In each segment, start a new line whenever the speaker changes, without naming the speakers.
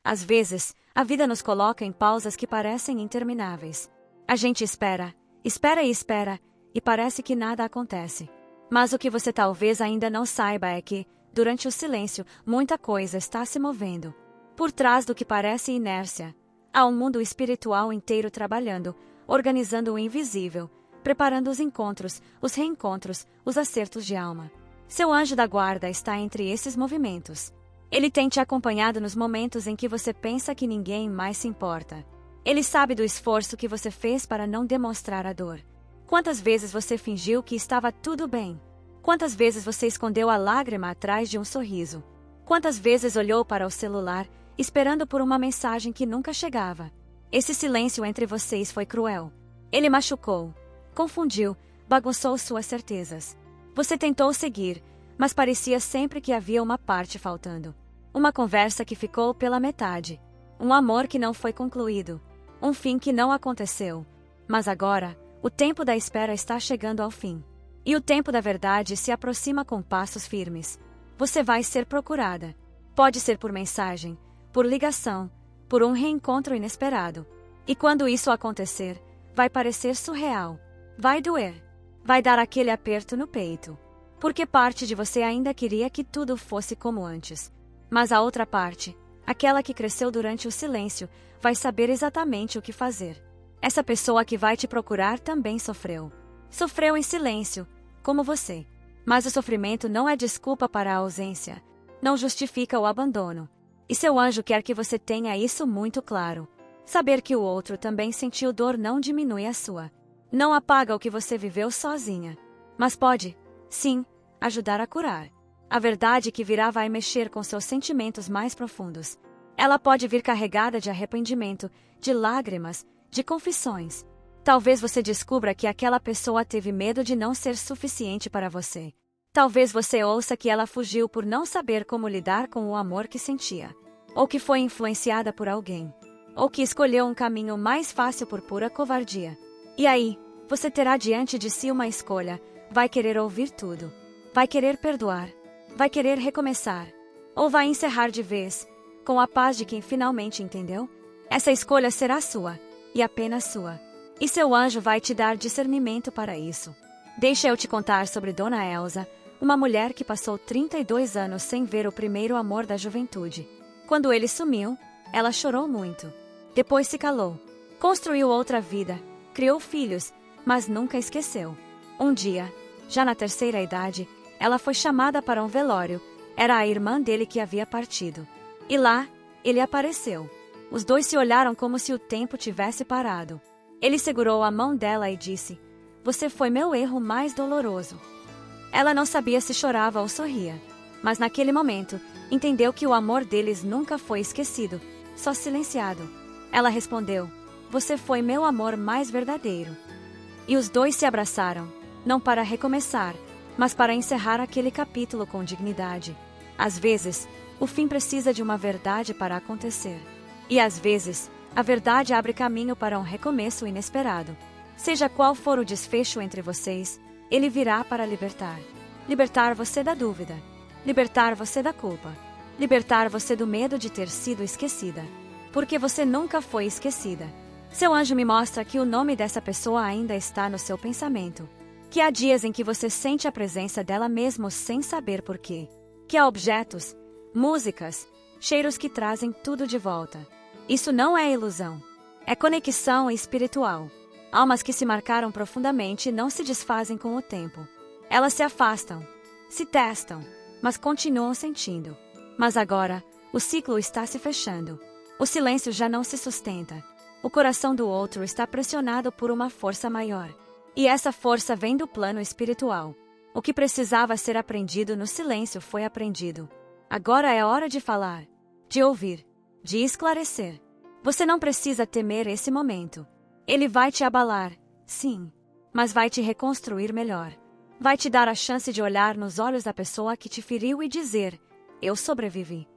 Às vezes, a vida nos coloca em pausas que parecem intermináveis. A gente espera, espera e espera, e parece que nada acontece. Mas o que você talvez ainda não saiba é que, durante o silêncio, muita coisa está se movendo. Por trás do que parece inércia, há um mundo espiritual inteiro trabalhando, organizando o invisível, preparando os encontros, os reencontros, os acertos de alma. Seu anjo da guarda está entre esses movimentos. Ele tem te acompanhado nos momentos em que você pensa que ninguém mais se importa. Ele sabe do esforço que você fez para não demonstrar a dor. Quantas vezes você fingiu que estava tudo bem? Quantas vezes você escondeu a lágrima atrás de um sorriso? Quantas vezes olhou para o celular, esperando por uma mensagem que nunca chegava? Esse silêncio entre vocês foi cruel. Ele machucou, confundiu, bagunçou suas certezas. Você tentou seguir, mas parecia sempre que havia uma parte faltando. Uma conversa que ficou pela metade. Um amor que não foi concluído. Um fim que não aconteceu. Mas agora, o tempo da espera está chegando ao fim. E o tempo da verdade se aproxima com passos firmes. Você vai ser procurada. Pode ser por mensagem, por ligação, por um reencontro inesperado. E quando isso acontecer, vai parecer surreal. Vai doer. Vai dar aquele aperto no peito. Porque parte de você ainda queria que tudo fosse como antes. Mas a outra parte, aquela que cresceu durante o silêncio, vai saber exatamente o que fazer. Essa pessoa que vai te procurar também sofreu. Sofreu em silêncio, como você. Mas o sofrimento não é desculpa para a ausência. Não justifica o abandono. E seu anjo quer que você tenha isso muito claro. Saber que o outro também sentiu dor não diminui a sua. Não apaga o que você viveu sozinha. Mas pode, sim, ajudar a curar. A verdade que virá vai mexer com seus sentimentos mais profundos. Ela pode vir carregada de arrependimento, de lágrimas, de confissões. Talvez você descubra que aquela pessoa teve medo de não ser suficiente para você. Talvez você ouça que ela fugiu por não saber como lidar com o amor que sentia. Ou que foi influenciada por alguém. Ou que escolheu um caminho mais fácil por pura covardia. E aí, você terá diante de si uma escolha. Vai querer ouvir tudo. Vai querer perdoar. Vai querer recomeçar. Ou vai encerrar de vez, com a paz de quem finalmente entendeu? Essa escolha será sua, e apenas sua. E seu anjo vai te dar discernimento para isso. Deixa eu te contar sobre Dona Elsa, uma mulher que passou 32 anos sem ver o primeiro amor da juventude. Quando ele sumiu, ela chorou muito. Depois se calou. Construiu outra vida, criou filhos, mas nunca esqueceu. Um dia, já na terceira idade, ela foi chamada para um velório. Era a irmã dele que havia partido. E lá, ele apareceu. Os dois se olharam como se o tempo tivesse parado. Ele segurou a mão dela e disse: "Você foi meu erro mais doloroso." Ela não sabia se chorava ou sorria. Mas naquele momento, entendeu que o amor deles nunca foi esquecido, só silenciado. Ela respondeu: "Você foi meu amor mais verdadeiro." E os dois se abraçaram, não para recomeçar, mas para encerrar aquele capítulo com dignidade. Às vezes, o fim precisa de uma verdade para acontecer. E às vezes, a verdade abre caminho para um recomeço inesperado. Seja qual for o desfecho entre vocês, ele virá para libertar. Libertar você da dúvida. Libertar você da culpa. Libertar você do medo de ter sido esquecida. Porque você nunca foi esquecida. Seu anjo me mostra que o nome dessa pessoa ainda está no seu pensamento. Que há dias em que você sente a presença dela mesmo sem saber porquê. Que há objetos, músicas, cheiros que trazem tudo de volta. Isso não é ilusão. É conexão espiritual. Almas que se marcaram profundamente não se desfazem com o tempo. Elas se afastam, se testam, mas continuam sentindo. Mas agora, o ciclo está se fechando. O silêncio já não se sustenta. O coração do outro está pressionado por uma força maior. E essa força vem do plano espiritual. O que precisava ser aprendido no silêncio foi aprendido. Agora é hora de falar, de ouvir, de esclarecer. Você não precisa temer esse momento. Ele vai te abalar, sim, mas vai te reconstruir melhor. Vai te dar a chance de olhar nos olhos da pessoa que te feriu e dizer: "Eu sobrevivi."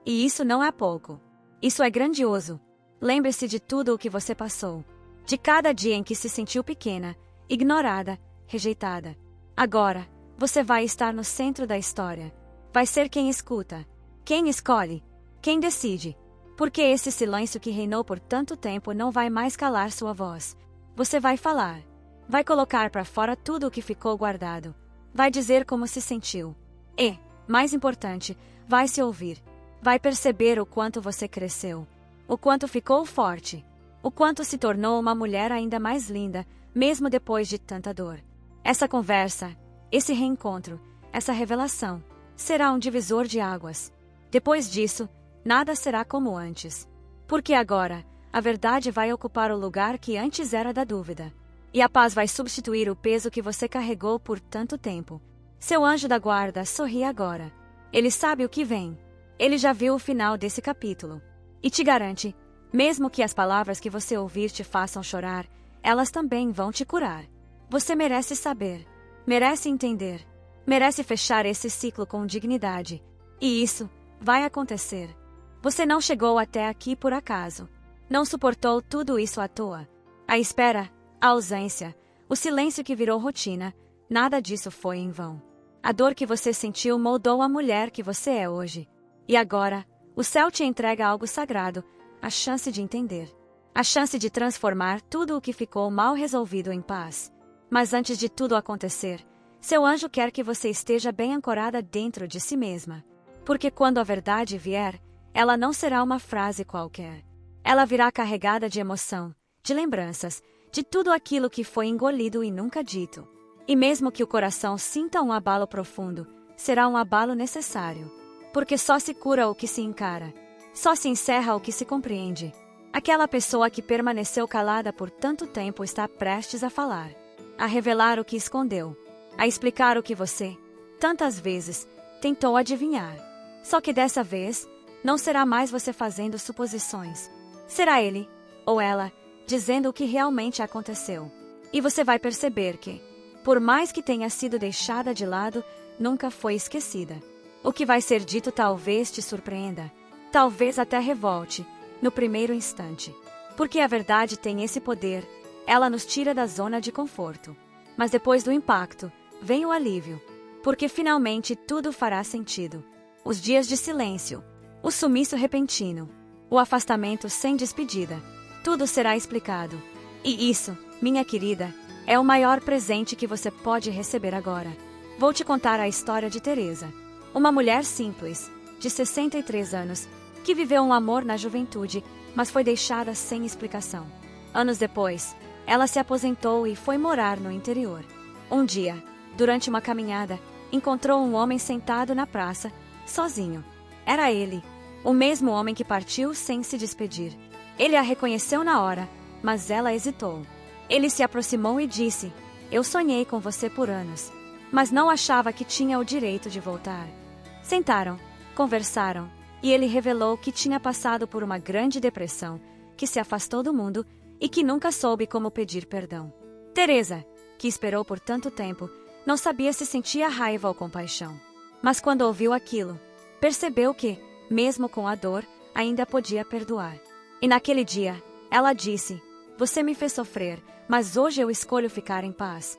E isso não é pouco. Isso é grandioso. Lembre-se de tudo o que você passou. De cada dia em que se sentiu pequena, ignorada, rejeitada. Agora, você vai estar no centro da história. Vai ser quem escuta, quem escolhe, quem decide. Porque esse silêncio que reinou por tanto tempo não vai mais calar sua voz. Você vai falar. Vai colocar para fora tudo o que ficou guardado. Vai dizer como se sentiu. E, mais importante, vai se ouvir. Vai perceber o quanto você cresceu. O quanto ficou forte. O quanto se tornou uma mulher ainda mais linda, mesmo depois de tanta dor. Essa conversa, esse reencontro, essa revelação, será um divisor de águas. Depois disso, nada será como antes. Porque agora, a verdade vai ocupar o lugar que antes era da dúvida. E a paz vai substituir o peso que você carregou por tanto tempo. Seu anjo da guarda sorri agora. Ele sabe o que vem. Ele já viu o final desse capítulo. E te garante, mesmo que as palavras que você ouvir te façam chorar, elas também vão te curar. Você merece saber. Merece entender. Merece fechar esse ciclo com dignidade. E isso vai acontecer. Você não chegou até aqui por acaso. Não suportou tudo isso à toa. A espera, a ausência, o silêncio que virou rotina, nada disso foi em vão. A dor que você sentiu moldou a mulher que você é hoje. E agora, o céu te entrega algo sagrado, a chance de entender. A chance de transformar tudo o que ficou mal resolvido em paz. Mas antes de tudo acontecer, seu anjo quer que você esteja bem ancorada dentro de si mesma. Porque quando a verdade vier, ela não será uma frase qualquer. Ela virá carregada de emoção, de lembranças, de tudo aquilo que foi engolido e nunca dito. E mesmo que o coração sinta um abalo profundo, será um abalo necessário. Porque só se cura o que se encara. Só se encerra o que se compreende. Aquela pessoa que permaneceu calada por tanto tempo está prestes a falar. A revelar o que escondeu. A explicar o que você, tantas vezes, tentou adivinhar. Só que dessa vez, não será mais você fazendo suposições. Será ele, ou ela, dizendo o que realmente aconteceu. E você vai perceber que, por mais que tenha sido deixada de lado, nunca foi esquecida. O que vai ser dito talvez te surpreenda. Talvez até revolte, no primeiro instante. Porque a verdade tem esse poder, ela nos tira da zona de conforto. Mas depois do impacto, vem o alívio. Porque finalmente tudo fará sentido. Os dias de silêncio, o sumiço repentino, o afastamento sem despedida, tudo será explicado. E isso, minha querida, é o maior presente que você pode receber agora. Vou te contar a história de Teresa, uma mulher simples, de 63 anos, que viveu um amor na juventude, mas foi deixada sem explicação. Anos depois, ela se aposentou e foi morar no interior. Um dia, durante uma caminhada, encontrou um homem sentado na praça, sozinho. Era ele, o mesmo homem que partiu sem se despedir. Ele a reconheceu na hora, mas ela hesitou. Ele se aproximou e disse: "Eu sonhei com você por anos, mas não achava que tinha o direito de voltar." Sentaram, conversaram, e ele revelou que tinha passado por uma grande depressão, que se afastou do mundo e que nunca soube como pedir perdão. Teresa, que esperou por tanto tempo, não sabia se sentia raiva ou compaixão. Mas quando ouviu aquilo, percebeu que, mesmo com a dor, ainda podia perdoar. E naquele dia, ela disse: "Você me fez sofrer, mas hoje eu escolho ficar em paz."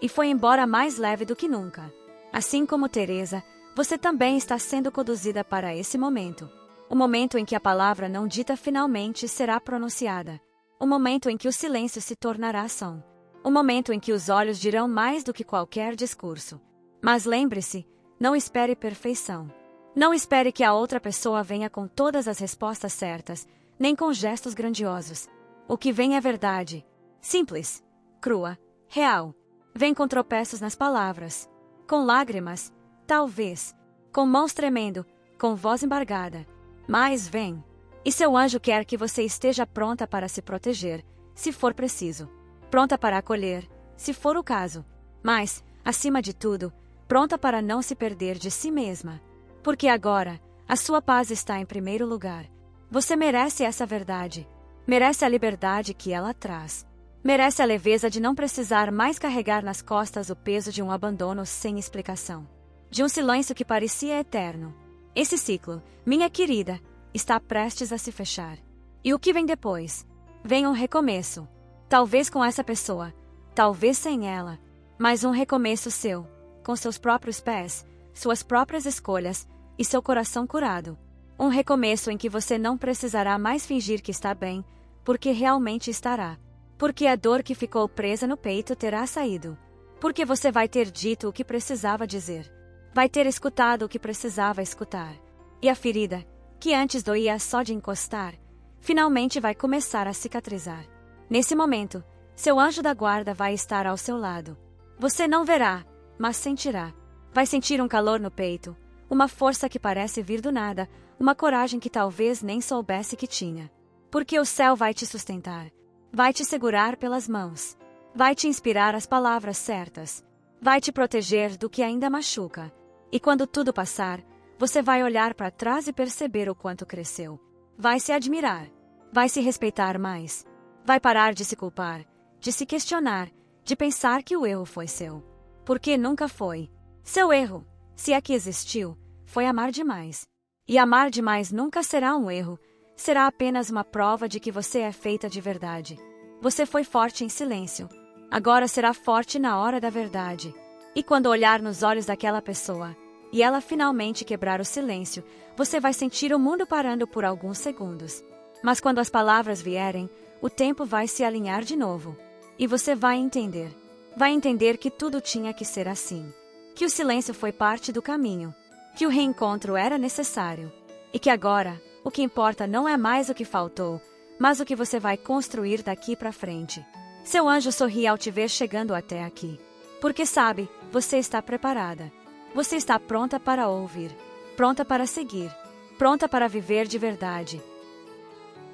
E foi embora mais leve do que nunca. Assim como Teresa, você também está sendo conduzida para esse momento. O momento em que a palavra não dita finalmente será pronunciada. O momento em que o silêncio se tornará ação. O momento em que os olhos dirão mais do que qualquer discurso. Mas lembre-se, não espere perfeição. Não espere que a outra pessoa venha com todas as respostas certas, nem com gestos grandiosos. O que vem é verdade. Simples, crua, real. Vem com tropeços nas palavras. Com lágrimas, talvez. Com mãos tremendo, com voz embargada. Mas vem. E seu anjo quer que você esteja pronta para se proteger, se for preciso. Pronta para acolher, se for o caso. Mas, acima de tudo, pronta para não se perder de si mesma. Porque agora, a sua paz está em primeiro lugar. Você merece essa verdade. Merece a liberdade que ela traz. Merece a leveza de não precisar mais carregar nas costas o peso de um abandono sem explicação. De um silêncio que parecia eterno. Esse ciclo, minha querida, está prestes a se fechar. E o que vem depois? Vem um recomeço. Talvez com essa pessoa, talvez sem ela, mas um recomeço seu, com seus próprios pés, suas próprias escolhas e seu coração curado. Um recomeço em que você não precisará mais fingir que está bem, porque realmente estará. Porque a dor que ficou presa no peito terá saído. Porque você vai ter dito o que precisava dizer. Vai ter escutado o que precisava escutar. E a ferida, que antes doía só de encostar, finalmente vai começar a cicatrizar. Nesse momento, seu anjo da guarda vai estar ao seu lado. Você não verá, mas sentirá. Vai sentir um calor no peito, uma força que parece vir do nada, uma coragem que talvez nem soubesse que tinha. Porque o céu vai te sustentar, vai te segurar pelas mãos, vai te inspirar as palavras certas, vai te proteger do que ainda machuca. E quando tudo passar, você vai olhar para trás e perceber o quanto cresceu. Vai se admirar, vai se respeitar mais, vai parar de se culpar, de se questionar, de pensar que o erro foi seu. Porque nunca foi. Seu erro, se é que existiu, foi amar demais. E amar demais nunca será um erro, será apenas uma prova de que você é feita de verdade. Você foi forte em silêncio, agora será forte na hora da verdade. E quando olhar nos olhos daquela pessoa, e ela finalmente quebrar o silêncio, você vai sentir o mundo parando por alguns segundos. Mas quando as palavras vierem, o tempo vai se alinhar de novo. E você vai entender. Vai entender que tudo tinha que ser assim. Que o silêncio foi parte do caminho. Que o reencontro era necessário. E que agora, o que importa não é mais o que faltou, mas o que você vai construir daqui para frente. Seu anjo sorri ao te ver chegando até aqui. Porque sabe, você está preparada. Você está pronta para ouvir. Pronta para seguir. Pronta para viver de verdade.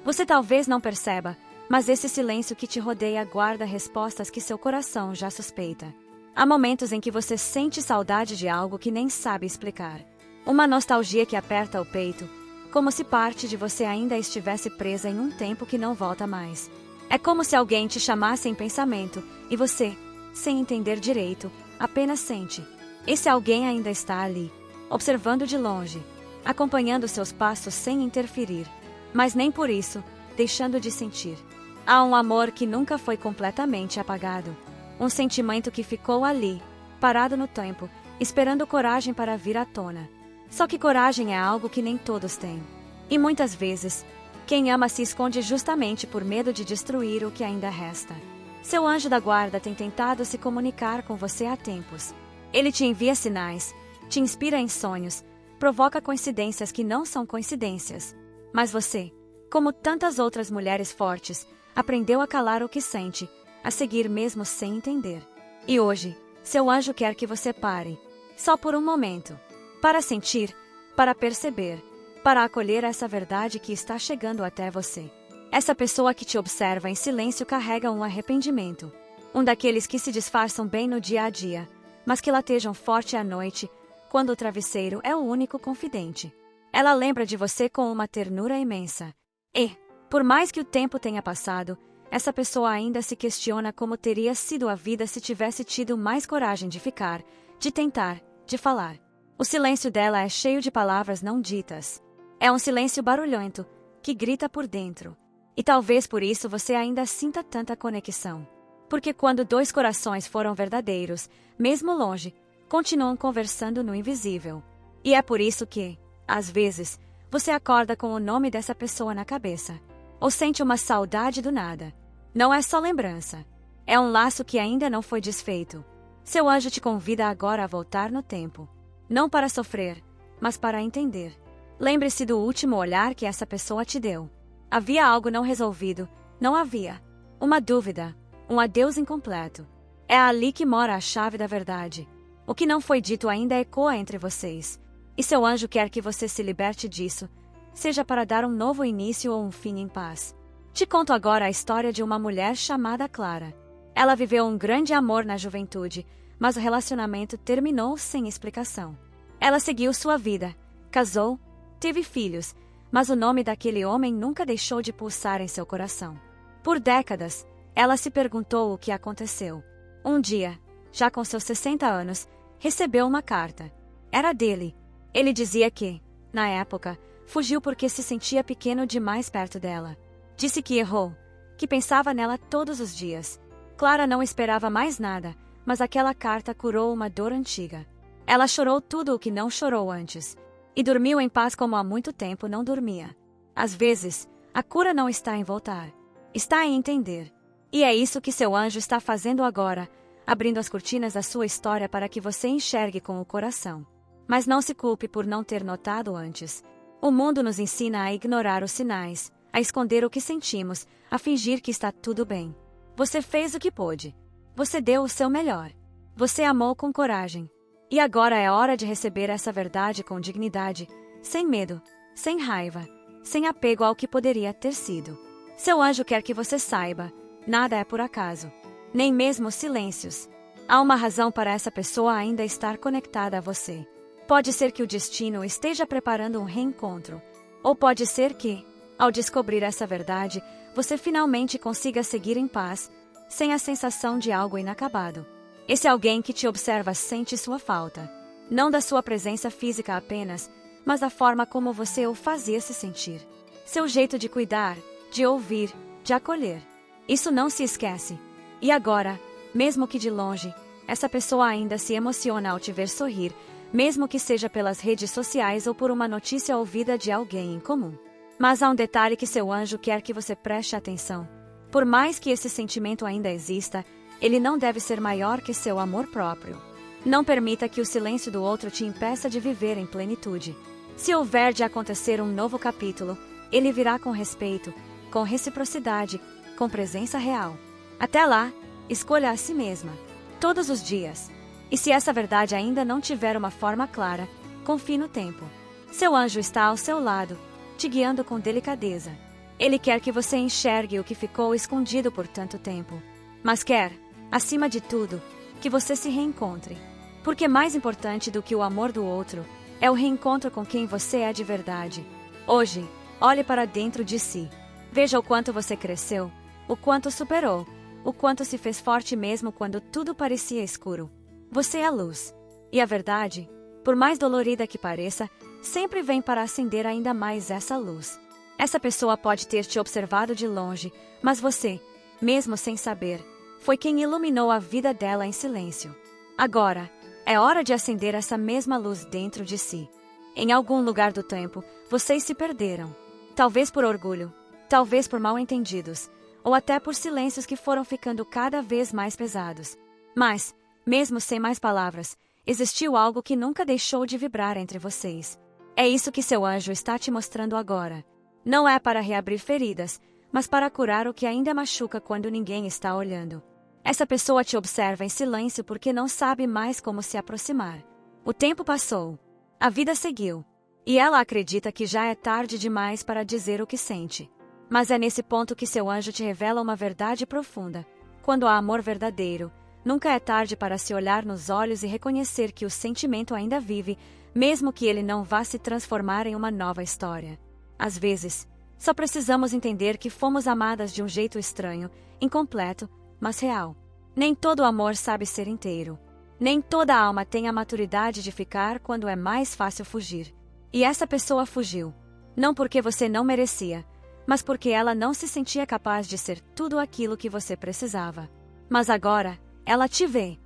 Você talvez não perceba, mas esse silêncio que te rodeia guarda respostas que seu coração já suspeita. Há momentos em que você sente saudade de algo que nem sabe explicar. Uma nostalgia que aperta o peito, como se parte de você ainda estivesse presa em um tempo que não volta mais. É como se alguém te chamasse em pensamento, e você, sem entender direito, apenas sente. Esse alguém ainda está ali, observando de longe, acompanhando seus passos sem interferir, mas nem por isso, deixando de sentir. Há um amor que nunca foi completamente apagado. Um sentimento que ficou ali, parado no tempo, esperando coragem para vir à tona. Só que coragem é algo que nem todos têm. E muitas vezes, quem ama se esconde justamente por medo de destruir o que ainda resta. Seu anjo da guarda tem tentado se comunicar com você há tempos. Ele te envia sinais, te inspira em sonhos, provoca coincidências que não são coincidências. Mas você, como tantas outras mulheres fortes, aprendeu a calar o que sente, a seguir mesmo sem entender. E hoje, seu anjo quer que você pare, só por um momento, para sentir, para perceber, para acolher essa verdade que está chegando até você. Essa pessoa que te observa em silêncio carrega um arrependimento, um daqueles que se disfarçam bem no dia a dia, mas que latejam forte à noite, quando o travesseiro é o único confidente. Ela lembra de você com uma ternura imensa. E, por mais que o tempo tenha passado, essa pessoa ainda se questiona como teria sido a vida se tivesse tido mais coragem de ficar, de tentar, de falar. O silêncio dela é cheio de palavras não ditas. É um silêncio barulhento, que grita por dentro. E talvez por isso você ainda sinta tanta conexão. Porque quando dois corações foram verdadeiros, mesmo longe, continuam conversando no invisível. E é por isso que, às vezes, você acorda com o nome dessa pessoa na cabeça. Ou sente uma saudade do nada. Não é só lembrança. É um laço que ainda não foi desfeito. Seu anjo te convida agora a voltar no tempo. Não para sofrer, mas para entender. Lembre-se do último olhar que essa pessoa te deu. Havia algo não resolvido. Não havia. Uma dúvida. Um adeus incompleto. É ali que mora a chave da verdade. O que não foi dito ainda ecoa entre vocês. E seu anjo quer que você se liberte disso, seja para dar um novo início ou um fim em paz. Te conto agora a história de uma mulher chamada Clara. Ela viveu um grande amor na juventude, mas o relacionamento terminou sem explicação. Ela seguiu sua vida, casou, teve filhos, mas o nome daquele homem nunca deixou de pulsar em seu coração. Por décadas, ela se perguntou o que aconteceu. Um dia, já com seus 60 anos, recebeu uma carta. Era dele. Ele dizia que, na época, fugiu porque se sentia pequeno demais perto dela. Disse que errou, que pensava nela todos os dias. Clara não esperava mais nada, mas aquela carta curou uma dor antiga. Ela chorou tudo o que não chorou antes. E dormiu em paz como há muito tempo não dormia. Às vezes, a cura não está em voltar. Está em entender. E é isso que seu anjo está fazendo agora, abrindo as cortinas da sua história para que você enxergue com o coração. Mas não se culpe por não ter notado antes. O mundo nos ensina a ignorar os sinais, a esconder o que sentimos, a fingir que está tudo bem. Você fez o que pôde. Você deu o seu melhor. Você amou com coragem. E agora é hora de receber essa verdade com dignidade, sem medo, sem raiva, sem apego ao que poderia ter sido. Seu anjo quer que você saiba, nada é por acaso. Nem mesmo os silêncios. Há uma razão para essa pessoa ainda estar conectada a você. Pode ser que o destino esteja preparando um reencontro. Ou pode ser que, ao descobrir essa verdade, você finalmente consiga seguir em paz, sem a sensação de algo inacabado. Esse alguém que te observa sente sua falta. Não da sua presença física apenas, mas da forma como você o fazia se sentir. Seu jeito de cuidar, de ouvir, de acolher. Isso não se esquece. E agora, mesmo que de longe, essa pessoa ainda se emociona ao te ver sorrir, mesmo que seja pelas redes sociais ou por uma notícia ouvida de alguém em comum. Mas há um detalhe que seu anjo quer que você preste atenção. Por mais que esse sentimento ainda exista, ele não deve ser maior que seu amor próprio. Não permita que o silêncio do outro te impeça de viver em plenitude. Se houver de acontecer um novo capítulo, ele virá com respeito, com reciprocidade, com presença real. Até lá, escolha a si mesma, todos os dias. E se essa verdade ainda não tiver uma forma clara, confie no tempo. Seu anjo está ao seu lado, te guiando com delicadeza. Ele quer que você enxergue o que ficou escondido por tanto tempo. Mas quer, acima de tudo, que você se reencontre. Porque mais importante do que o amor do outro, é o reencontro com quem você é de verdade. Hoje, olhe para dentro de si. Veja o quanto você cresceu, o quanto superou, o quanto se fez forte mesmo quando tudo parecia escuro. Você é luz. E a verdade, por mais dolorida que pareça, sempre vem para acender ainda mais essa luz. Essa pessoa pode ter te observado de longe, mas você, mesmo sem saber, foi quem iluminou a vida dela em silêncio. Agora, é hora de acender essa mesma luz dentro de si. Em algum lugar do tempo, vocês se perderam. Talvez por orgulho, talvez por mal-entendidos, ou até por silêncios que foram ficando cada vez mais pesados. Mas, mesmo sem mais palavras, existiu algo que nunca deixou de vibrar entre vocês. É isso que seu anjo está te mostrando agora. Não é para reabrir feridas, mas para curar o que ainda machuca quando ninguém está olhando. Essa pessoa te observa em silêncio porque não sabe mais como se aproximar. O tempo passou. A vida seguiu. E ela acredita que já é tarde demais para dizer o que sente. Mas é nesse ponto que seu anjo te revela uma verdade profunda. Quando há amor verdadeiro, nunca é tarde para se olhar nos olhos e reconhecer que o sentimento ainda vive, mesmo que ele não vá se transformar em uma nova história. Às vezes, só precisamos entender que fomos amadas de um jeito estranho, incompleto, mas real. Nem todo amor sabe ser inteiro. Nem toda alma tem a maturidade de ficar quando é mais fácil fugir. E essa pessoa fugiu. Não porque você não merecia, mas porque ela não se sentia capaz de ser tudo aquilo que você precisava. Mas agora, ela te vê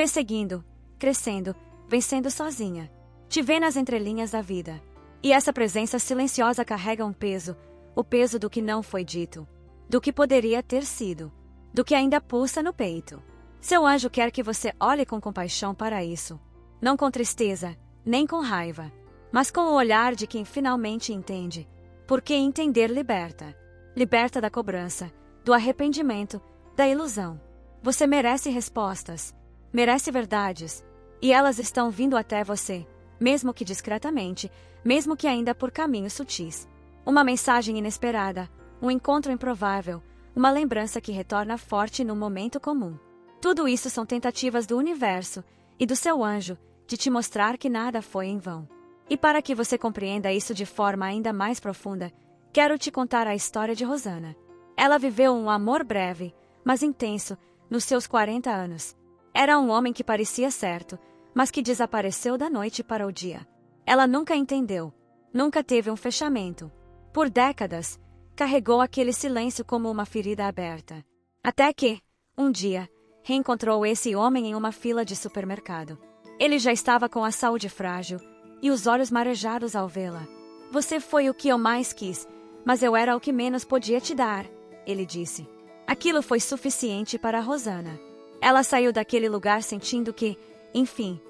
seguindo, crescendo, vencendo sozinha. Te vê nas entrelinhas da vida. E essa presença silenciosa carrega um peso, o peso do que não foi dito, do que poderia ter sido, do que ainda pulsa no peito. Seu anjo quer que você olhe com compaixão para isso, não com tristeza, nem com raiva, mas com o olhar de quem finalmente entende, porque entender liberta. Liberta da cobrança, do arrependimento, da ilusão. Você merece respostas, merece verdades, e elas estão vindo até você, mesmo que discretamente, mesmo que ainda por caminhos sutis. Uma mensagem inesperada, um encontro improvável, uma lembrança que retorna forte num momento comum. Tudo isso são tentativas do universo e do seu anjo de te mostrar que nada foi em vão. E para que você compreenda isso de forma ainda mais profunda, quero te contar a história de Rosana. Ela viveu um amor breve, mas intenso, nos seus 40 anos. Era um homem que parecia certo, mas que desapareceu da noite para o dia. Ela nunca entendeu, nunca teve um fechamento. Por décadas, carregou aquele silêncio como uma ferida aberta. Até que, um dia, reencontrou esse homem em uma fila de supermercado. Ele já estava com a saúde frágil, e os olhos marejados ao vê-la. Você foi o que eu mais quis, mas eu era o que menos podia te dar, ele disse. Aquilo foi suficiente para Rosanna. Ela saiu daquele lugar sentindo que, enfim,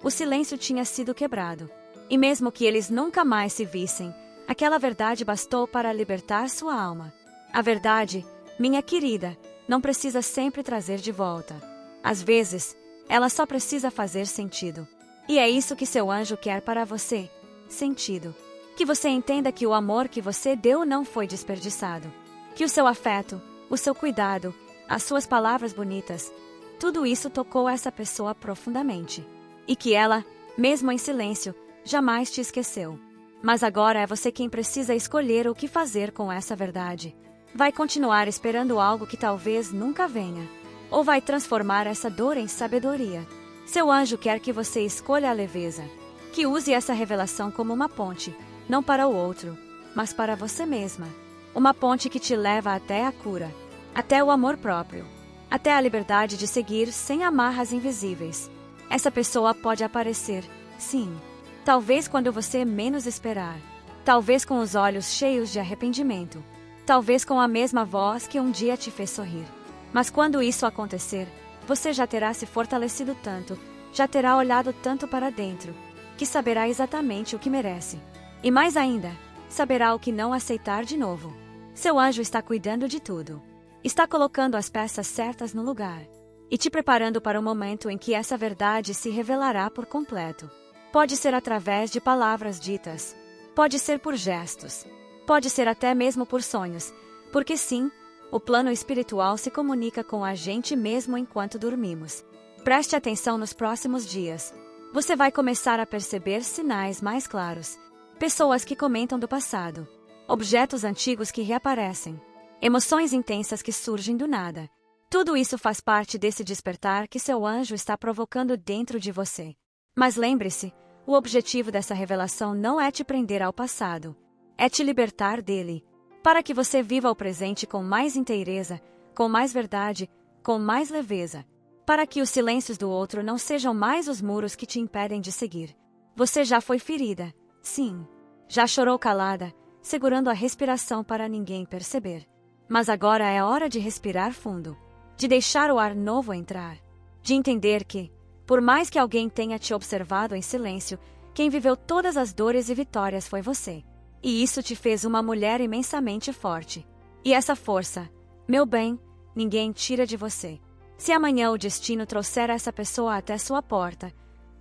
o silêncio tinha sido quebrado. E mesmo que eles nunca mais se vissem, aquela verdade bastou para libertar sua alma. A verdade, minha querida, não precisa sempre trazer de volta. Às vezes, ela só precisa fazer sentido. E é isso que seu anjo quer para você: sentido. Que você entenda que o amor que você deu não foi desperdiçado. Que o seu afeto, o seu cuidado, as suas palavras bonitas, tudo isso tocou essa pessoa profundamente. E que ela, mesmo em silêncio, jamais te esqueceu. Mas agora é você quem precisa escolher o que fazer com essa verdade. Vai continuar esperando algo que talvez nunca venha? Ou vai transformar essa dor em sabedoria? Seu anjo quer que você escolha a leveza. Que use essa revelação como uma ponte, não para o outro, mas para você mesma. Uma ponte que te leva até a cura, até o amor próprio, até a liberdade de seguir sem amarras invisíveis. Essa pessoa pode aparecer, sim. Talvez quando você menos esperar. Talvez com os olhos cheios de arrependimento. Talvez com a mesma voz que um dia te fez sorrir. Mas quando isso acontecer, você já terá se fortalecido tanto, já terá olhado tanto para dentro, que saberá exatamente o que merece. E mais ainda, saberá o que não aceitar de novo. Seu anjo está cuidando de tudo. Está colocando as peças certas no lugar. E te preparando para o momento em que essa verdade se revelará por completo. Pode ser através de palavras ditas. Pode ser por gestos. Pode ser até mesmo por sonhos. Porque sim, o plano espiritual se comunica com a gente mesmo enquanto dormimos. Preste atenção nos próximos dias. Você vai começar a perceber sinais mais claros. Pessoas que comentam do passado. Objetos antigos que reaparecem. Emoções intensas que surgem do nada. Tudo isso faz parte desse despertar que seu anjo está provocando dentro de você. Mas lembre-se, o objetivo dessa revelação não é te prender ao passado. É te libertar dele. Para que você viva o presente com mais inteireza, com mais verdade, com mais leveza. Para que os silêncios do outro não sejam mais os muros que te impedem de seguir. Você já foi ferida, sim. Já chorou calada, segurando a respiração para ninguém perceber. Mas agora é hora de respirar fundo. De deixar o ar novo entrar. De entender que, por mais que alguém tenha te observado em silêncio, quem viveu todas as dores e vitórias foi você. E isso te fez uma mulher imensamente forte. E essa força, meu bem, ninguém tira de você. Se amanhã o destino trouxer essa pessoa até sua porta,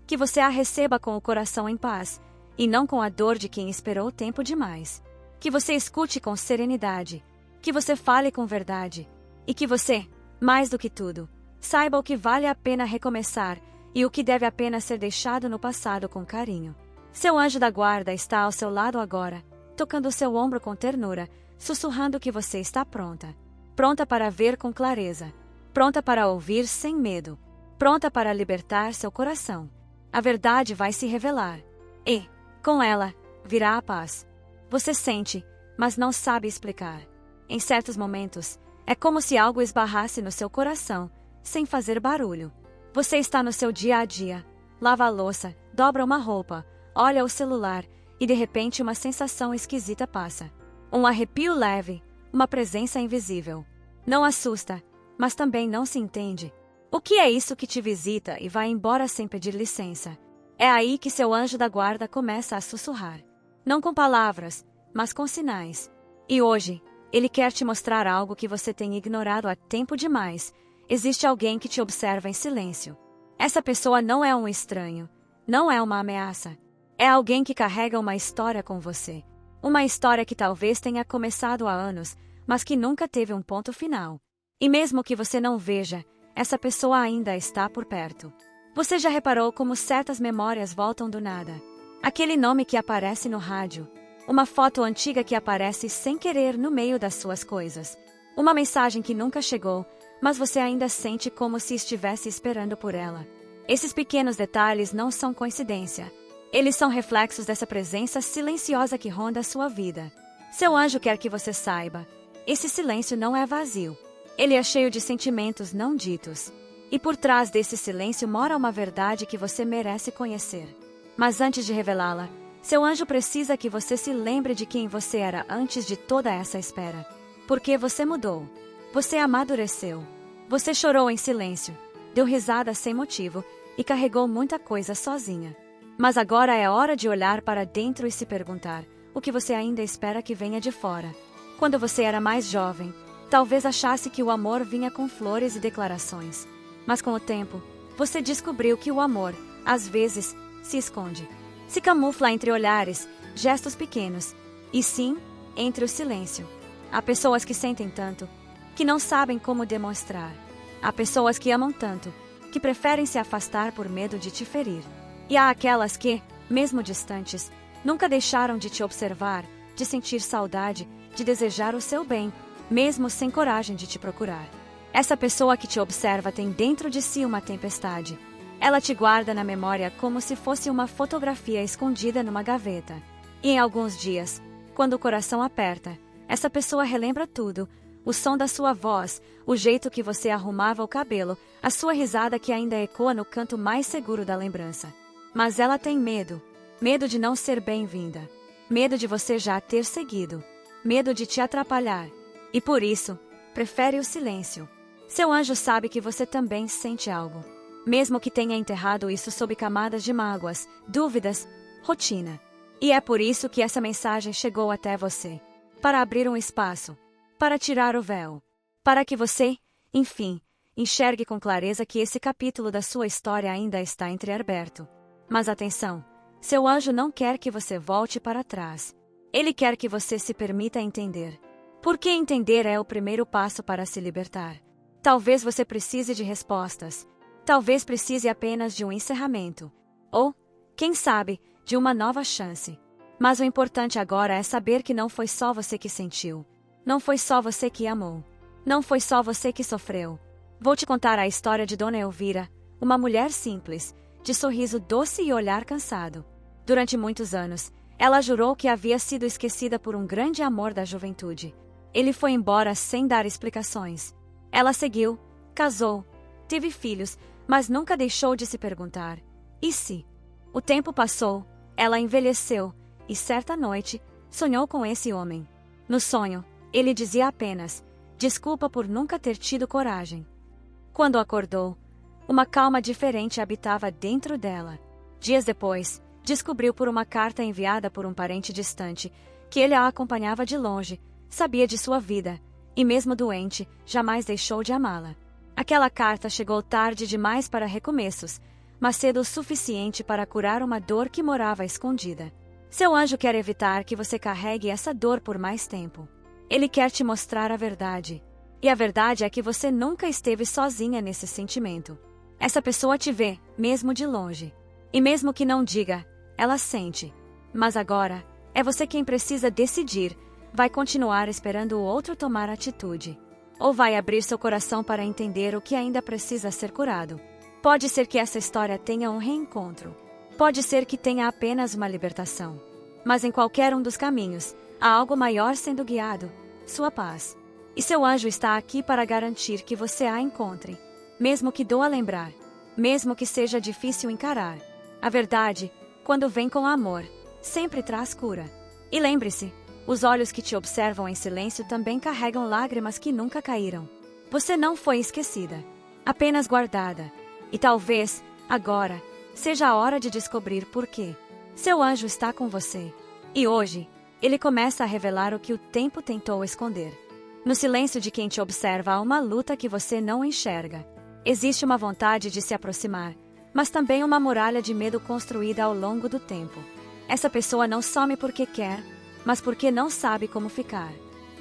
que você a receba com o coração em paz, e não com a dor de quem esperou tempo demais. Que você escute com serenidade, que você fale com verdade, e que você, mais do que tudo, saiba o que vale a pena recomeçar e o que deve apenas ser deixado no passado com carinho. Seu anjo da guarda está ao seu lado agora, tocando seu ombro com ternura, sussurrando que você está pronta. Pronta para ver com clareza. Pronta para ouvir sem medo. Pronta para libertar seu coração. A verdade vai se revelar. E, com ela, virá a paz. Você sente, mas não sabe explicar. Em certos momentos, é como se algo esbarrasse no seu coração, sem fazer barulho. Você está no seu dia a dia, lava a louça, dobra uma roupa, olha o celular e de repente uma sensação esquisita passa. Um arrepio leve, uma presença invisível. Não assusta, mas também não se entende. O que é isso que te visita e vai embora sem pedir licença? É aí que seu anjo da guarda começa a sussurrar. Não com palavras, mas com sinais. E hoje, ele quer te mostrar algo que você tem ignorado há tempo demais. Existe alguém que te observa em silêncio. Essa pessoa não é um estranho, não é uma ameaça. É alguém que carrega uma história com você. Uma história que talvez tenha começado há anos, mas que nunca teve um ponto final. E mesmo que você não veja, essa pessoa ainda está por perto. Você já reparou como certas memórias voltam do nada? Aquele nome que aparece no rádio. Uma foto antiga que aparece sem querer no meio das suas coisas. Uma mensagem que nunca chegou, mas você ainda sente como se estivesse esperando por ela. Esses pequenos detalhes não são coincidência. Eles são reflexos dessa presença silenciosa que ronda a sua vida. Seu anjo quer que você saiba. Esse silêncio não é vazio. Ele é cheio de sentimentos não ditos. E por trás desse silêncio mora uma verdade que você merece conhecer. Mas antes de revelá-la, seu anjo precisa que você se lembre de quem você era antes de toda essa espera. Porque você mudou. Você amadureceu. Você chorou em silêncio, deu risada sem motivo e carregou muita coisa sozinha. Mas agora é hora de olhar para dentro e se perguntar o que você ainda espera que venha de fora. Quando você era mais jovem, talvez achasse que o amor vinha com flores e declarações. Mas com o tempo, você descobriu que o amor, às vezes, se esconde. Se camufla entre olhares, gestos pequenos, e sim, entre o silêncio. Há pessoas que sentem tanto, que não sabem como demonstrar. Há pessoas que amam tanto, que preferem se afastar por medo de te ferir. E há aquelas que, mesmo distantes, nunca deixaram de te observar, de sentir saudade, de desejar o seu bem, mesmo sem coragem de te procurar. Essa pessoa que te observa tem dentro de si uma tempestade. Ela te guarda na memória como se fosse uma fotografia escondida numa gaveta. E em alguns dias, quando o coração aperta, essa pessoa relembra tudo: o som da sua voz, o jeito que você arrumava o cabelo, a sua risada que ainda ecoa no canto mais seguro da lembrança. Mas ela tem medo. Medo de não ser bem-vinda. Medo de você já ter seguido. Medo de te atrapalhar. E por isso, prefere o silêncio. Seu anjo sabe que você também sente algo. Mesmo que tenha enterrado isso sob camadas de mágoas, dúvidas, rotina. E é por isso que essa mensagem chegou até você. Para abrir um espaço. Para tirar o véu. Para que você, enfim, enxergue com clareza que esse capítulo da sua história ainda está entreaberto. Mas atenção, seu anjo não quer que você volte para trás. Ele quer que você se permita entender. Porque entender é o primeiro passo para se libertar. Talvez você precise de respostas. Talvez precise apenas de um encerramento. Ou, quem sabe, de uma nova chance. Mas o importante agora é saber que não foi só você que sentiu. Não foi só você que amou. Não foi só você que sofreu. Vou te contar a história de Dona Elvira, uma mulher simples, de sorriso doce e olhar cansado. Durante muitos anos, ela jurou que havia sido esquecida por um grande amor da juventude. Ele foi embora sem dar explicações. Ela seguiu, casou, teve filhos, mas nunca deixou de se perguntar: e se? O tempo passou, ela envelheceu, e certa noite, sonhou com esse homem. No sonho, ele dizia apenas: desculpa por nunca ter tido coragem. Quando acordou, uma calma diferente habitava dentro dela. Dias depois, descobriu por uma carta enviada por um parente distante que ele a acompanhava de longe, sabia de sua vida, e mesmo doente, jamais deixou de amá-la. Aquela carta chegou tarde demais para recomeços, mas cedo o suficiente para curar uma dor que morava escondida. Seu anjo quer evitar que você carregue essa dor por mais tempo. Ele quer te mostrar a verdade. E a verdade é que você nunca esteve sozinha nesse sentimento. Essa pessoa te vê, mesmo de longe. E mesmo que não diga, ela sente. Mas agora, é você quem precisa decidir: vai continuar esperando o outro tomar atitude? Ou vai abrir seu coração para entender o que ainda precisa ser curado? Pode ser que essa história tenha um reencontro. Pode ser que tenha apenas uma libertação. Mas em qualquer um dos caminhos, há algo maior sendo guiado: sua paz. E seu anjo está aqui para garantir que você a encontre, mesmo que doa lembrar, mesmo que seja difícil encarar. A verdade, quando vem com amor, sempre traz cura. E lembre-se, os olhos que te observam em silêncio também carregam lágrimas que nunca caíram. Você não foi esquecida, apenas guardada. E talvez, agora, seja a hora de descobrir por quê. Seu anjo está com você. E hoje, ele começa a revelar o que o tempo tentou esconder. No silêncio de quem te observa há uma luta que você não enxerga. Existe uma vontade de se aproximar, mas também uma muralha de medo construída ao longo do tempo. Essa pessoa não some porque quer, mas porque não sabe como ficar.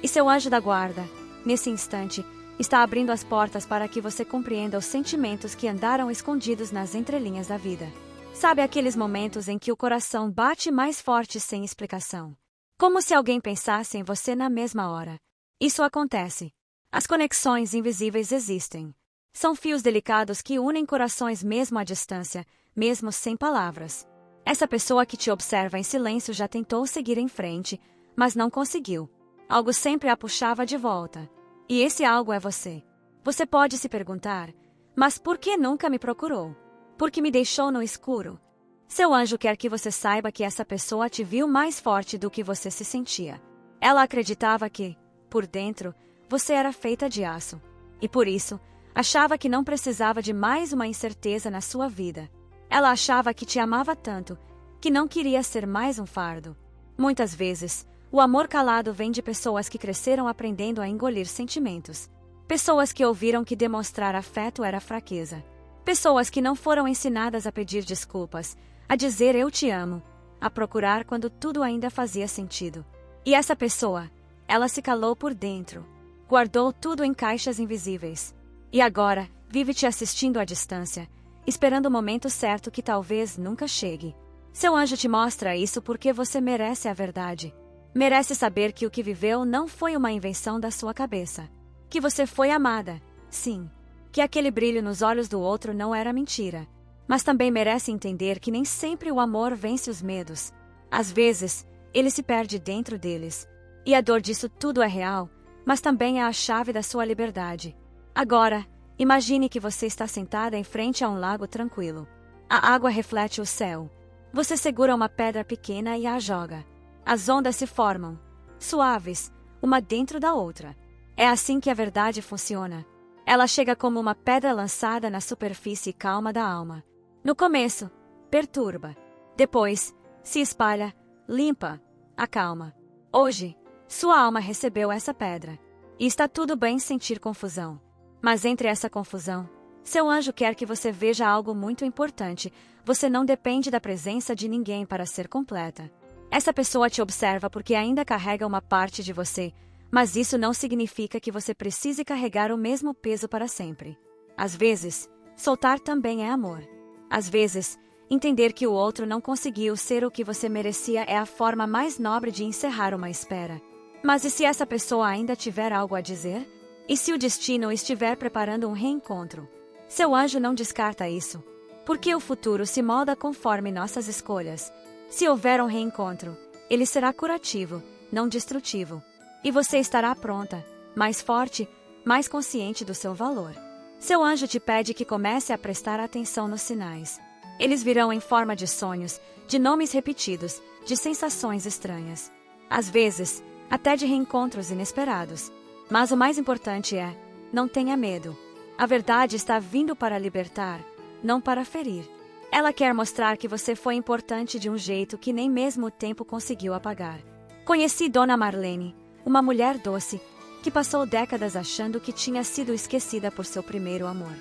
E seu anjo da guarda, nesse instante, está abrindo as portas para que você compreenda os sentimentos que andaram escondidos nas entrelinhas da vida. Sabe aqueles momentos em que o coração bate mais forte sem explicação? Como se alguém pensasse em você na mesma hora. Isso acontece. As conexões invisíveis existem. São fios delicados que unem corações mesmo à distância, mesmo sem palavras. Essa pessoa que te observa em silêncio já tentou seguir em frente, mas não conseguiu. Algo sempre a puxava de volta. E esse algo é você. Você pode se perguntar: mas por que nunca me procurou? Por que me deixou no escuro? Seu anjo quer que você saiba que essa pessoa te viu mais forte do que você se sentia. Ela acreditava que, por dentro, você era feita de aço. E por isso, achava que não precisava de mais uma incerteza na sua vida. Ela achava que te amava tanto, que não queria ser mais um fardo. Muitas vezes, o amor calado vem de pessoas que cresceram aprendendo a engolir sentimentos. Pessoas que ouviram que demonstrar afeto era fraqueza. Pessoas que não foram ensinadas a pedir desculpas, a dizer eu te amo, a procurar quando tudo ainda fazia sentido. E essa pessoa, ela se calou por dentro, guardou tudo em caixas invisíveis. E agora, vive te assistindo à distância, esperando o momento certo que talvez nunca chegue. Seu anjo te mostra isso porque você merece a verdade. Merece saber que o que viveu não foi uma invenção da sua cabeça. Que você foi amada, sim. Que aquele brilho nos olhos do outro não era mentira. Mas também merece entender que nem sempre o amor vence os medos. Às vezes, ele se perde dentro deles. E a dor disso tudo é real, mas também é a chave da sua liberdade. Agora, imagine que você está sentada em frente a um lago tranquilo. A água reflete o céu. Você segura uma pedra pequena e a joga. As ondas se formam, suaves, uma dentro da outra. É assim que a verdade funciona. Ela chega como uma pedra lançada na superfície calma da alma. No começo, perturba. Depois, se espalha, limpa, acalma. Hoje, sua alma recebeu essa pedra. E está tudo bem sentir confusão. Mas entre essa confusão, seu anjo quer que você veja algo muito importante. Você não depende da presença de ninguém para ser completa. Essa pessoa te observa porque ainda carrega uma parte de você, mas isso não significa que você precise carregar o mesmo peso para sempre. Às vezes, soltar também é amor. Às vezes, entender que o outro não conseguiu ser o que você merecia é a forma mais nobre de encerrar uma espera. Mas e se essa pessoa ainda tiver algo a dizer? E se o destino estiver preparando um reencontro? Seu anjo não descarta isso. Porque o futuro se molda conforme nossas escolhas. Se houver um reencontro, ele será curativo, não destrutivo. E você estará pronta, mais forte, mais consciente do seu valor. Seu anjo te pede que comece a prestar atenção nos sinais. Eles virão em forma de sonhos, de nomes repetidos, de sensações estranhas. Às vezes, até de reencontros inesperados. Mas o mais importante é, não tenha medo. A verdade está vindo para libertar, não para ferir. Ela quer mostrar que você foi importante de um jeito que nem mesmo o tempo conseguiu apagar. Conheci Dona Marlene, uma mulher doce, que passou décadas achando que tinha sido esquecida por seu primeiro amor.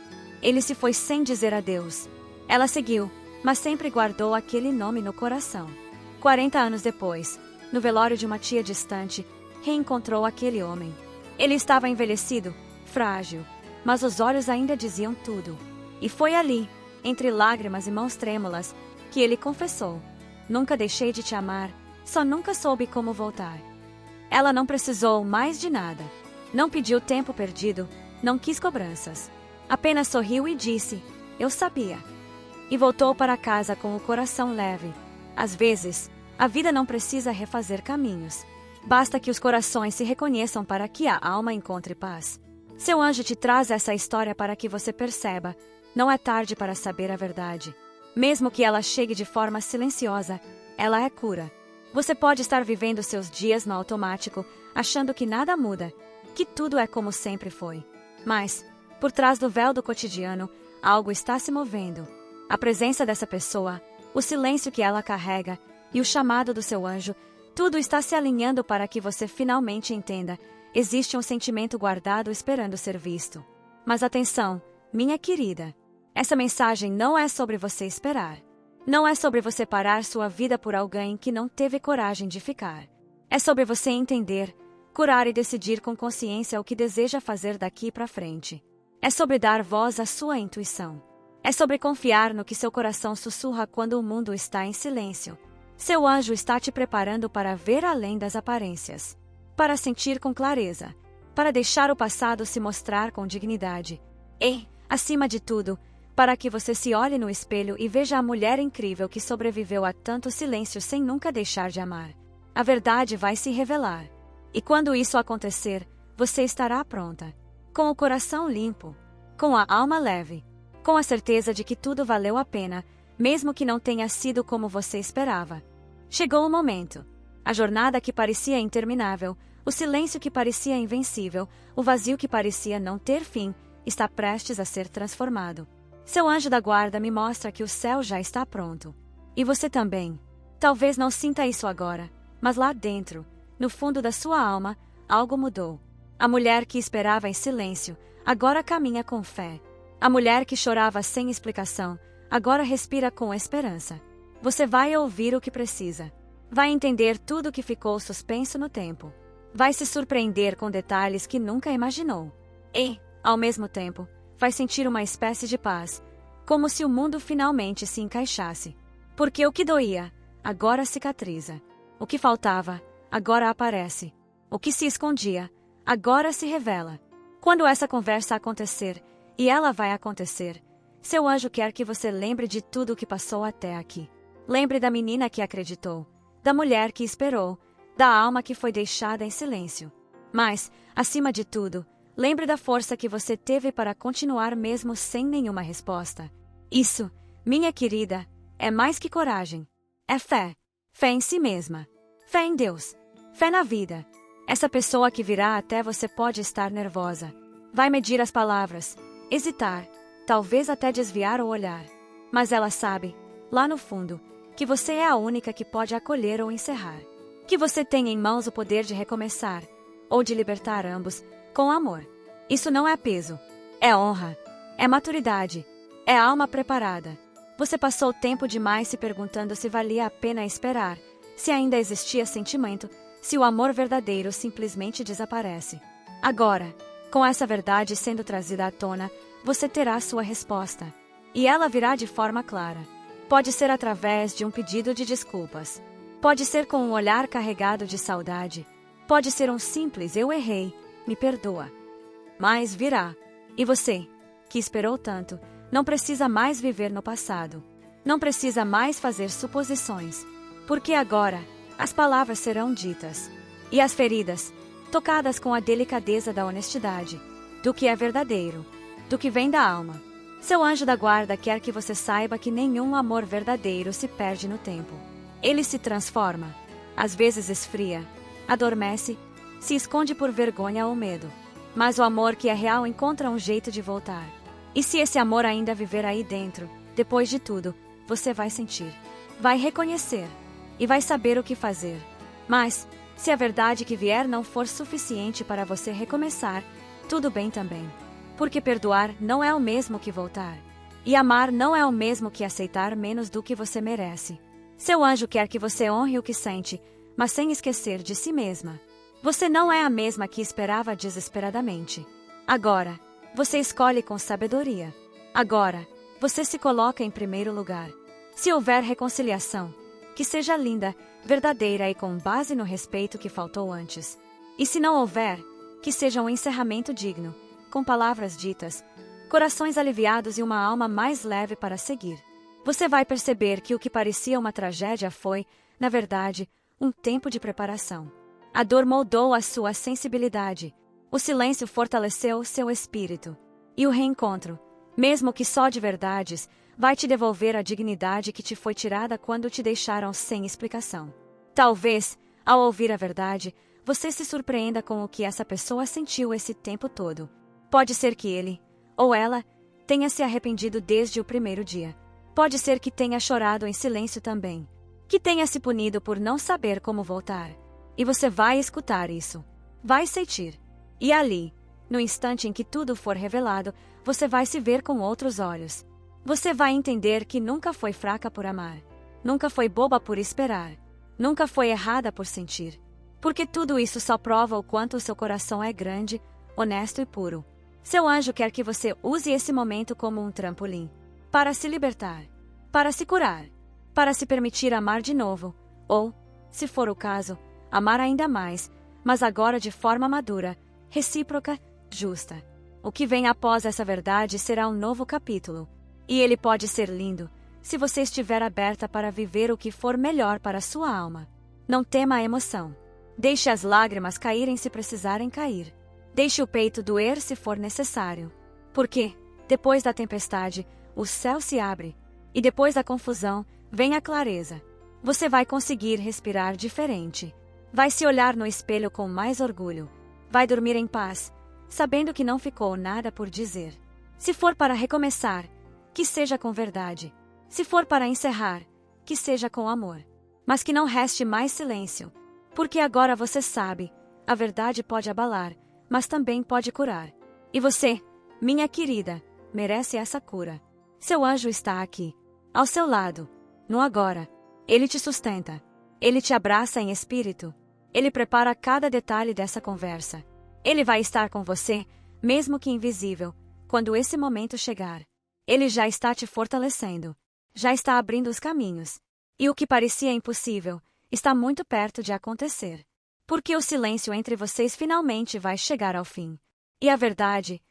Ele se foi sem dizer adeus. Ela seguiu, mas sempre guardou aquele nome no coração. 40 anos depois, no velório de uma tia distante, reencontrou aquele homem. Ele estava envelhecido, frágil, mas os olhos ainda diziam tudo. E foi ali, entre lágrimas e mãos trêmulas, que ele confessou: nunca deixei de te amar, só nunca soube como voltar. Ela não precisou mais de nada. Não pediu tempo perdido, não quis cobranças. Apenas sorriu e disse: eu sabia. E voltou para casa com o coração leve. Às vezes, a vida não precisa refazer caminhos. Basta que os corações se reconheçam para que a alma encontre paz. Seu anjo te traz essa história para que você perceba: não é tarde para saber a verdade. Mesmo que ela chegue de forma silenciosa, ela é cura. Você pode estar vivendo seus dias no automático, achando que nada muda, que tudo é como sempre foi. Mas, por trás do véu do cotidiano, algo está se movendo. A presença dessa pessoa, o silêncio que ela carrega e o chamado do seu anjo, tudo está se alinhando para que você finalmente entenda: existe um sentimento guardado esperando ser visto. Mas atenção, minha querida, essa mensagem não é sobre você esperar. Não é sobre você parar sua vida por alguém que não teve coragem de ficar. É sobre você entender, curar e decidir com consciência o que deseja fazer daqui para frente. É sobre dar voz à sua intuição. É sobre confiar no que seu coração sussurra quando o mundo está em silêncio. Seu anjo está te preparando para ver além das aparências, para sentir com clareza, para deixar o passado se mostrar com dignidade. E, acima de tudo, para que você se olhe no espelho e veja a mulher incrível que sobreviveu a tanto silêncio sem nunca deixar de amar. A verdade vai se revelar. E quando isso acontecer, você estará pronta, com o coração limpo, com a alma leve, com a certeza de que tudo valeu a pena, mesmo que não tenha sido como você esperava. Chegou o momento. A jornada que parecia interminável, o silêncio que parecia invencível, o vazio que parecia não ter fim, está prestes a ser transformado. Seu anjo da guarda me mostra que o céu já está pronto. E você também. Talvez não sinta isso agora, mas lá dentro, no fundo da sua alma, algo mudou. A mulher que esperava em silêncio, agora caminha com fé. A mulher que chorava sem explicação, agora respira com esperança. Você vai ouvir o que precisa. Vai entender tudo o que ficou suspenso no tempo. Vai se surpreender com detalhes que nunca imaginou. E, ao mesmo tempo, vai sentir uma espécie de paz, como se o mundo finalmente se encaixasse. Porque o que doía, agora cicatriza. O que faltava, agora aparece. O que se escondia, agora se revela. Quando essa conversa acontecer, e ela vai acontecer, seu anjo quer que você lembre de tudo o que passou até aqui. Lembre da menina que acreditou, da mulher que esperou, da alma que foi deixada em silêncio. Mas, acima de tudo, lembre da força que você teve para continuar mesmo sem nenhuma resposta. Isso, minha querida, é mais que coragem. É fé. Fé em si mesma. Fé em Deus. Fé na vida. Essa pessoa que virá até você pode estar nervosa. Vai medir as palavras, hesitar, talvez até desviar o olhar. Mas ela sabe, lá no fundo, que você é a única que pode acolher ou encerrar. Que você tem em mãos o poder de recomeçar, ou de libertar ambos, com amor. Isso não é peso. É honra. É maturidade. É alma preparada. Você passou tempo demais se perguntando se valia a pena esperar, se ainda existia sentimento, se o amor verdadeiro simplesmente desaparece. Agora, com essa verdade sendo trazida à tona, você terá sua resposta. E ela virá de forma clara. Pode ser através de um pedido de desculpas. Pode ser com um olhar carregado de saudade. Pode ser um simples "eu errei, me perdoa". Mas virá. E você, que esperou tanto, não precisa mais viver no passado. Não precisa mais fazer suposições. Porque agora, as palavras serão ditas. E as feridas, tocadas com a delicadeza da honestidade, do que é verdadeiro, do que vem da alma. Seu anjo da guarda quer que você saiba que nenhum amor verdadeiro se perde no tempo. Ele se transforma, às vezes esfria, adormece, se esconde por vergonha ou medo. Mas o amor que é real encontra um jeito de voltar. E se esse amor ainda viver aí dentro, depois de tudo, você vai sentir, vai reconhecer e vai saber o que fazer. Mas, se a verdade que vier não for suficiente para você recomeçar, tudo bem também. Porque perdoar não é o mesmo que voltar. E amar não é o mesmo que aceitar menos do que você merece. Seu anjo quer que você honre o que sente, mas sem esquecer de si mesma. Você não é a mesma que esperava desesperadamente. Agora, você escolhe com sabedoria. Agora, você se coloca em primeiro lugar. Se houver reconciliação, que seja linda, verdadeira e com base no respeito que faltou antes. E se não houver, que seja um encerramento digno, com palavras ditas, corações aliviados e uma alma mais leve para seguir. Você vai perceber que o que parecia uma tragédia foi, na verdade, um tempo de preparação. A dor moldou a sua sensibilidade. O silêncio fortaleceu seu espírito. E o reencontro, mesmo que só de verdades, vai te devolver a dignidade que te foi tirada quando te deixaram sem explicação. Talvez, ao ouvir a verdade, você se surpreenda com o que essa pessoa sentiu esse tempo todo. Pode ser que ele, ou ela, tenha se arrependido desde o primeiro dia. Pode ser que tenha chorado em silêncio também. Que tenha se punido por não saber como voltar. E você vai escutar isso. Vai sentir. E ali, no instante em que tudo for revelado, você vai se ver com outros olhos. Você vai entender que nunca foi fraca por amar. Nunca foi boba por esperar. Nunca foi errada por sentir. Porque tudo isso só prova o quanto o seu coração é grande, honesto e puro. Seu anjo quer que você use esse momento como um trampolim. Para se libertar. Para se curar. Para se permitir amar de novo. Ou, se for o caso, amar ainda mais, mas agora de forma madura, recíproca, justa. O que vem após essa verdade será um novo capítulo. E ele pode ser lindo, se você estiver aberta para viver o que for melhor para a sua alma. Não tema a emoção. Deixe as lágrimas caírem se precisarem cair. Deixe o peito doer se for necessário. Porque, depois da tempestade, o céu se abre. E depois da confusão, vem a clareza. Você vai conseguir respirar diferente. Vai se olhar no espelho com mais orgulho. Vai dormir em paz, sabendo que não ficou nada por dizer. Se for para recomeçar, que seja com verdade. Se for para encerrar, que seja com amor. Mas que não reste mais silêncio. Porque agora você sabe, a verdade pode abalar, mas também pode curar. E você, minha querida, merece essa cura. Seu anjo está aqui, ao seu lado, no agora. Ele te sustenta. Ele te abraça em espírito. Ele prepara cada detalhe dessa conversa. Ele vai estar com você, mesmo que invisível, quando esse momento chegar. Ele já está te fortalecendo. Já está abrindo os caminhos. E o que parecia impossível, está muito perto de acontecer. Porque o silêncio entre vocês finalmente vai chegar ao fim. E a verdade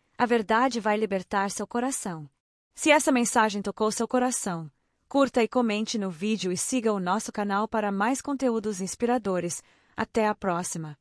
vai libertar seu coração. Se essa mensagem tocou seu coração, curta e comente no vídeo e siga o nosso canal para mais conteúdos inspiradores. Até a próxima!